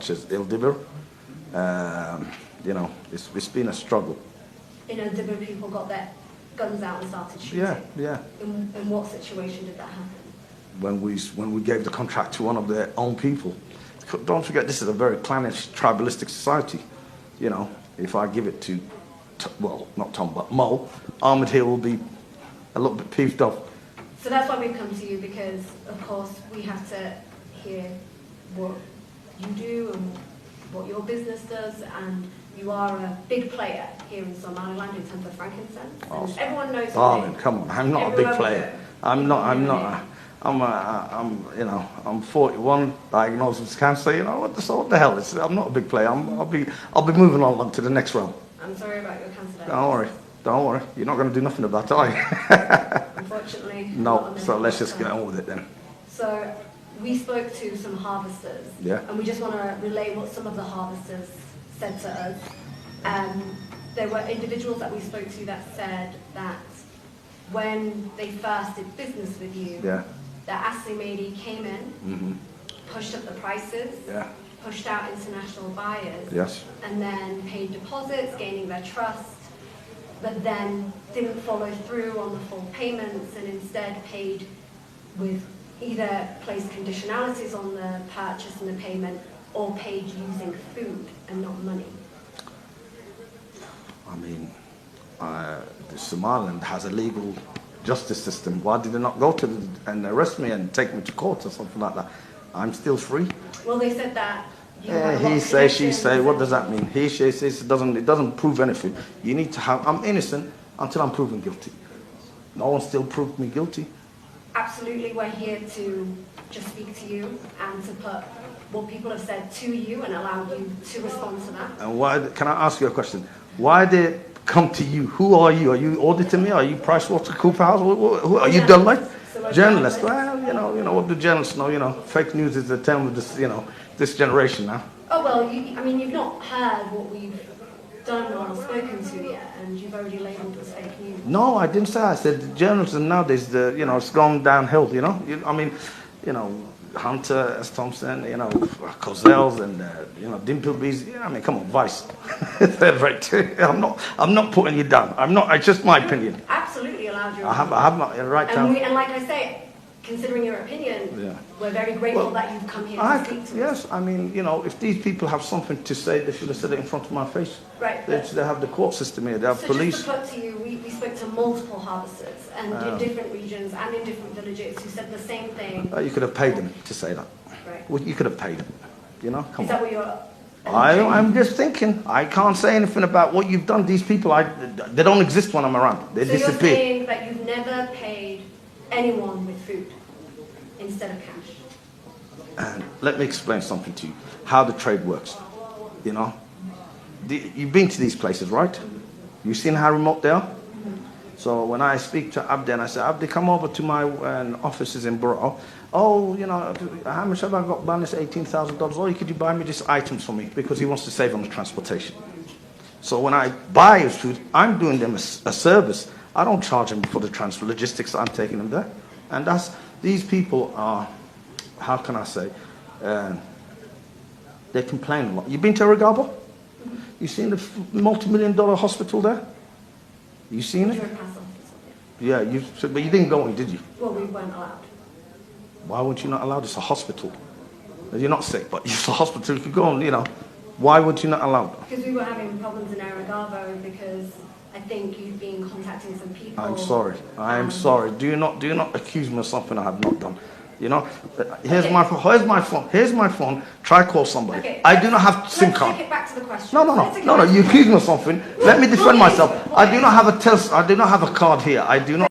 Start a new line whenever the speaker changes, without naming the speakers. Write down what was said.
such as Ildibir. You know, it's been a struggle.
In Ildibir, people got their guns out and started shooting.
Yeah.
In what situation did that happen?
When we gave the contract to one of their own people. Don't forget, this is a very clannish, tribalistic society. You know, if I give it to, well, not Tom, but Mo, Ahmed here will be a little bit peeved off.
So that's why we've come to you, because, of course, we have to hear what you do and what your business does, and you are a big player here in Somaliland in terms of frankincense.
Oh,
and everyone knows.
Darling, come on, I'm not a big player. I'm 41, diagnosed with cancer. You know what the hell? I'm not a big player. I'll be moving on to the next round.
I'm sorry about your cancer.
Don't worry. You're not going to do nothing about it, are you?
Unfortunately.
No. So let's just get on with it then.
So we spoke to some harvesters.
Yeah.
And we just want to relay what some of the harvesters said to us. There were individuals that we spoke to that said that when they first did business with you,
yeah,
the asli maydi came in, pushed up the prices,
yeah,
pushed out international buyers,
yes,
and then paid deposits, gaining their trust, but then didn't follow through on the full payments and instead paid with either placed conditionalities on the purchase and the payment, or paid using food and not money.
I mean, Somaliland has a legal justice system. Why did they not go to and arrest me and take me to court or something like that? I'm still free.
Well, they said that.
He say, she say. What does that mean? He, she says it doesn't prove anything. You need to have. I'm innocent until I'm proven guilty. No one still proved me guilty.
Absolutely, we're here to just speak to you and to put what people have said to you and allow you to respond to that.
And why? Can I ask you a question? Why did it come to you? Who are you? Are you auditing me? Are you PricewaterhouseCoopers? Who are you? Deloitte? Journalist? Well, you know what do journalists know? You know, fake news is the term of this. You know, this generation now.
Oh well, you've not heard what we've done or spoken to yet, and you've already labelled as fake news.
No, I didn't say. I said journalism nowadays. It's gone downhill. Hunter S. Thompson, Cozels and Dimplebees. Yeah, I mean, come on, Vice. They're right. I'm not putting you down. I'm not. It's just my opinion.
Absolutely allowed your.
I have my right to.
And like I say, considering your opinion, we're very grateful that you've come here to speak to us.
Yes, I mean, if these people have something to say, they should have said it in front of my face.
Right.
They have the court system here. They have police.
Just to put to you, we spoke to multiple harvesters and in different regions and in different villages who said the same thing.
You could have paid them to say that.
Right.
Well, you could have paid them. Come
Is
on.
that what you're?
I'm just thinking. I can't say anything about what you've done. These people, they don't exist when I'm around. They disappear.
So you're saying that you've never paid anyone with food instead of cash?
And let me explain something to you. How the trade works. You've been to these places, right? You've seen how remote they are? So when I speak to Abdi and I say, Abdi, come over to my offices in Borough. Oh, how much have I got balance? $18,000. Oh, could you buy me these items for me? Because he wants to save on the transportation. So when I buy his food, I'm doing them a service. I don't charge them for the transfer logistics. I'm taking them there. And these people are, how can I say, they complain a lot. You been to Regabo? You seen the multi-million-dollar hospital there? You seen it? Yeah, but you didn't go in, did you?
Well, we weren't allowed.
Why weren't you not allowed? It's a hospital. You're not sick, but it's a hospital. You could go and, why would you not allow?
Because we were having problems in Aragavo because I think you've been contacting some people.
I'm sorry. I am sorry. Do not accuse me of something I have not done. Here's my phone. Here's my phone. Try call somebody.
Okay.
I do not have SIM card.
Let's take it back to the question.
No. You accuse me of something. Let me defend myself. I do not have a test. I do not have a card here. I do not.